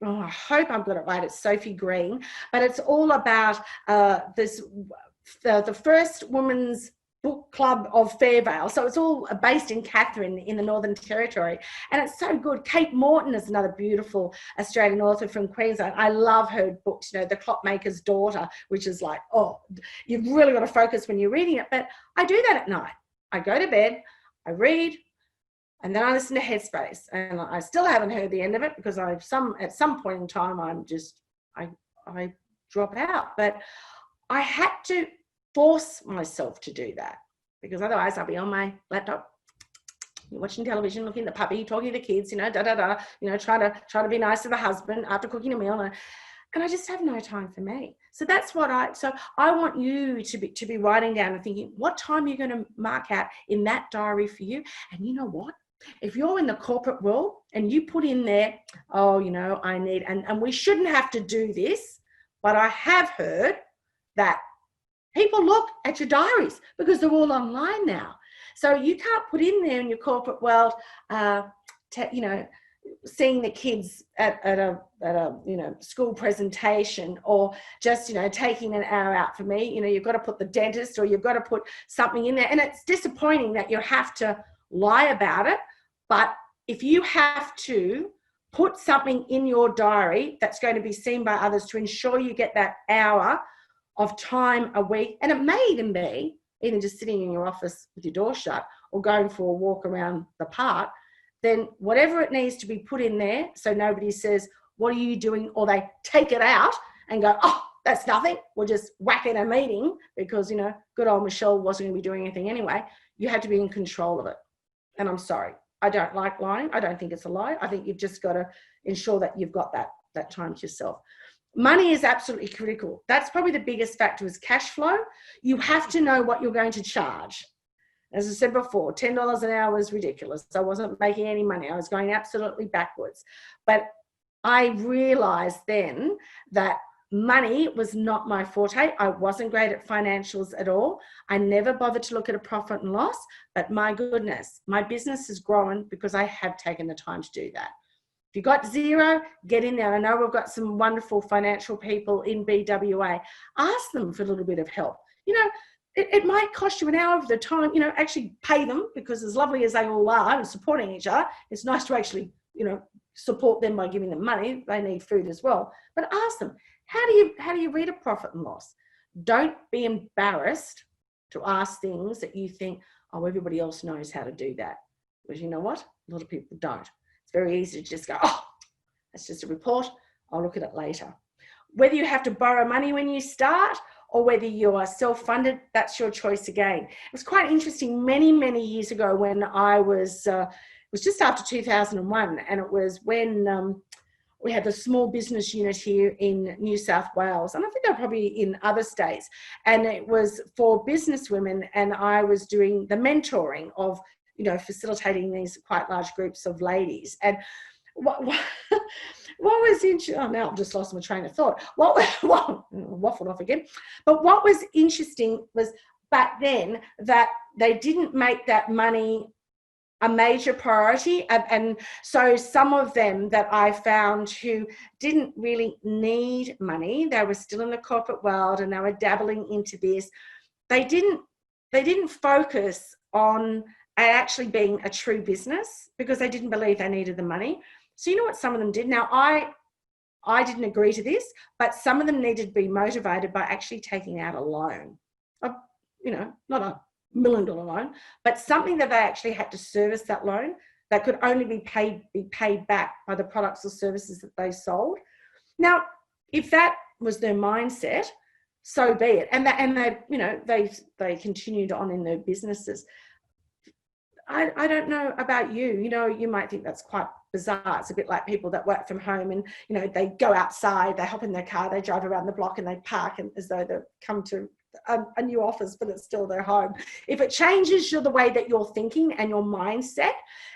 Oh, I hope I've got it right. It's Sophie Green, but it's all about the first women's book club of Fairvale. So it's all based in Katherine in the Northern Territory, and it's so good. Kate Morton is another beautiful Australian author from Queensland. I love her books, you know, The Clockmaker's Daughter, which is like, oh, you've really got to focus when you're reading it. But I do that at night. I go to bed, I read, and then I listen to Headspace, and I still haven't heard the end of it, because at some point in time I drop out. But I had to force myself to do that, because otherwise I'll be on my laptop, watching television, looking at the puppy, talking to the kids, you know, you know, trying to be nice to the husband after cooking a meal, and I just have no time for me. So that's what I want you to be writing down and thinking, what time you're going to mark out in that diary for you. And you know what? If you're in the corporate world and you put in there, oh, you know, I need, and we shouldn't have to do this, but I have heard that people look at your diaries because they're all online now. So you can't put in there in your corporate world, seeing the kids at a school presentation, or just taking an hour out for me. You've got to put the dentist, or you've got to put something in there, and it's disappointing that you have to lie about it. But if you have to put something in your diary that's going to be seen by others to ensure you get that hour of time a week, and it may even be even just sitting in your office with your door shut or going for a walk around the park, then whatever it needs to be put in there so nobody says, what are you doing? Or they take it out and go, oh, that's nothing. We'll just whack in a meeting because, good old Michelle wasn't going to be doing anything anyway. You had to be in control of it. And I'm sorry, I don't like lying. I don't think it's a lie. I think you've just got to ensure that you've got that time to yourself. Money is absolutely critical. That's probably the biggest factor is cash flow. You have to know what you're going to charge. As I said before, $10 an hour was ridiculous. I wasn't making any money. I was going absolutely backwards. But I realized then that money was not my forte. I wasn't great at financials at all. I never bothered to look at a profit and loss, but my goodness, my business has grown because I have taken the time to do that. If you got zero, get in there. I know we've got some wonderful financial people in BWA. Ask them for a little bit of help. It might cost you an hour of the time, actually pay them, because as lovely as they all are and supporting each other, it's nice to actually, support them by giving them money. They need food as well. But ask them, how do you read a profit and loss? Don't be embarrassed to ask things that you think, oh, everybody else knows how to do that. Because you know what? A lot of people don't. It's very easy to just go, oh, that's just a report. I'll look at it later. Whether you have to borrow money when you start or whether you are self-funded, that's your choice again. It was quite interesting many, many years ago when I was, it was just after 2001, and it was when we had the small business unit here in New South Wales, and I think they're probably in other states, and it was for business women, and I was doing the mentoring of, facilitating these quite large groups of ladies. And what was interesting, oh, now I've just lost my train of thought. Waffled off again. But what was interesting was back then that they didn't make that money a major priority. And so some of them that I found who didn't really need money, they were still in the corporate world and they were dabbling into this. They didn't focus on actually being a true business because they didn't believe they needed the money. So you know what some of them did? Now, I didn't agree to this, but some of them needed to be motivated by actually taking out a loan. Not a $1 million loan, but something that they actually had to service that loan that could only be paid back by the products or services that they sold. Now, if that was their mindset, so be it. And they continued on in their businesses. I don't know about you. You might think that's quite bizarre. It's a bit like people that work from home and, they go outside, they hop in their car, they drive around the block and they park and as though they've come to a new office, but it's still their home. If it changes the way that you're thinking and your mindset,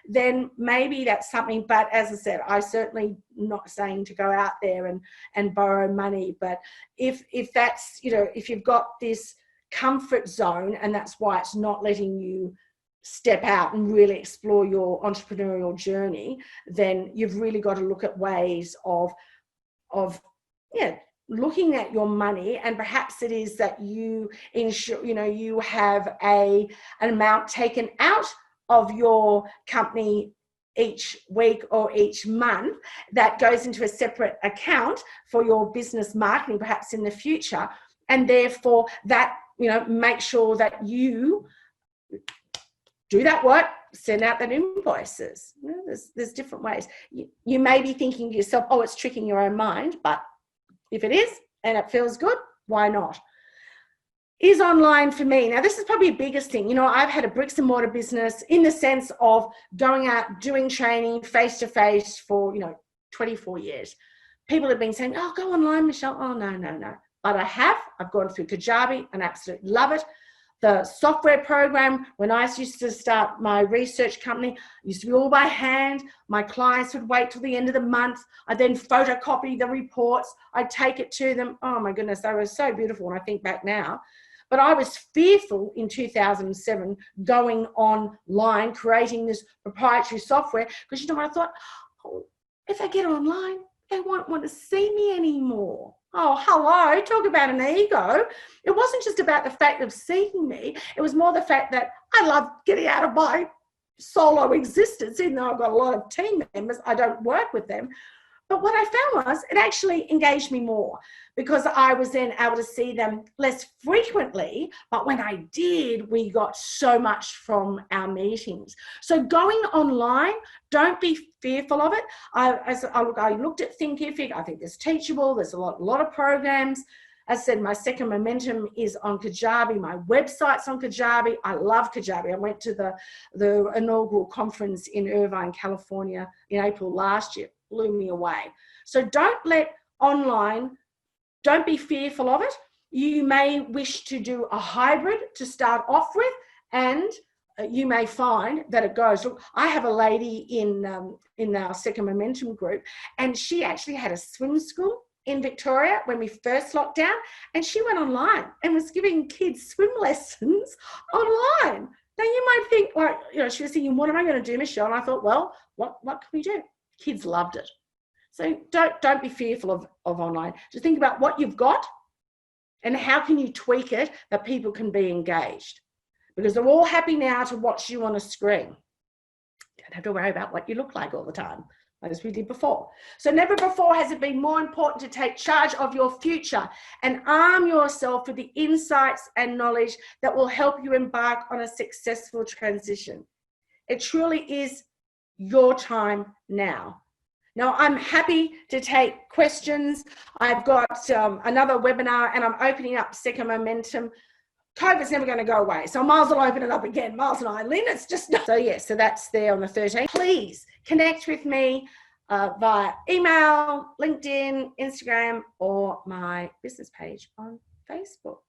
then maybe that's something. But as I said, I certainly not saying to go out there and borrow money. But if that's, if you've got this comfort zone and that's why it's not letting you step out and really explore your entrepreneurial journey, then you've really got to look at ways of looking at your money. And perhaps it is that you ensure, you have an amount taken out of your company each week or each month that goes into a separate account for your business marketing, perhaps in the future. And therefore that, make sure that you do that work, send out that invoices. There's different ways. You may be thinking to yourself, oh, it's tricking your own mind, but if it is and it feels good, why not? Is online for me. Now, this is probably the biggest thing. I've had a bricks and mortar business in the sense of going out, doing training face-to-face for, 24 years. People have been saying, oh, go online, Michelle. Oh, no. But I've gone through Kajabi and absolutely love it. The software program, when I used to start my research company, used to be all by hand. My clients would wait till the end of the month. I'd then photocopy the reports. I'd take it to them. Oh my goodness, they were so beautiful when I think back now. But I was fearful in 2007 going online, creating this proprietary software, because you know what I thought? Oh, if I get online, they won't want to see me anymore. Oh, hello, talk about an ego. It wasn't just about the fact of seeing me. It was more the fact that I love getting out of my solo existence, even though I've got a lot of team members, I don't work with them. But what I found was it actually engaged me more, because I was then able to see them less frequently. But when I did, we got so much from our meetings. So going online, don't be fearful of it. I looked at Thinkific. I think there's Teachable. There's a lot of programs. As I said, my second momentum is on Kajabi. My website's on Kajabi. I love Kajabi. I went to the inaugural conference in Irvine, California in April last year. Blew me away. So don't be fearful of it. You may wish to do a hybrid to start off with, and you may find that it goes. Look, I have a lady in our second momentum group, and she actually had a swim school in Victoria when we first locked down, and she went online and was giving kids swim lessons online. Now you might think, like, you know, she was thinking, what am I going to do, Michelle? And I thought, well, what can we do? Kids loved it. So don't be fearful of online. Just think about what you've got and how can you tweak it that people can be engaged, because they're all happy now to watch you on a screen. Don't have to worry about what you look like all the time, as we did before. So never before has it been more important to take charge of your future and arm yourself with the insights and knowledge that will help you embark on a successful transition. It truly is your time now. Now, I'm happy to take questions. I've got another webinar, and I'm opening up Second Momentum. COVID's never going to go away, so I might as well open it up again. Miles and I, Lyn, it's just not. So yes, so that's there on the 13th. Please connect with me via email, LinkedIn, Instagram, or my business page on Facebook.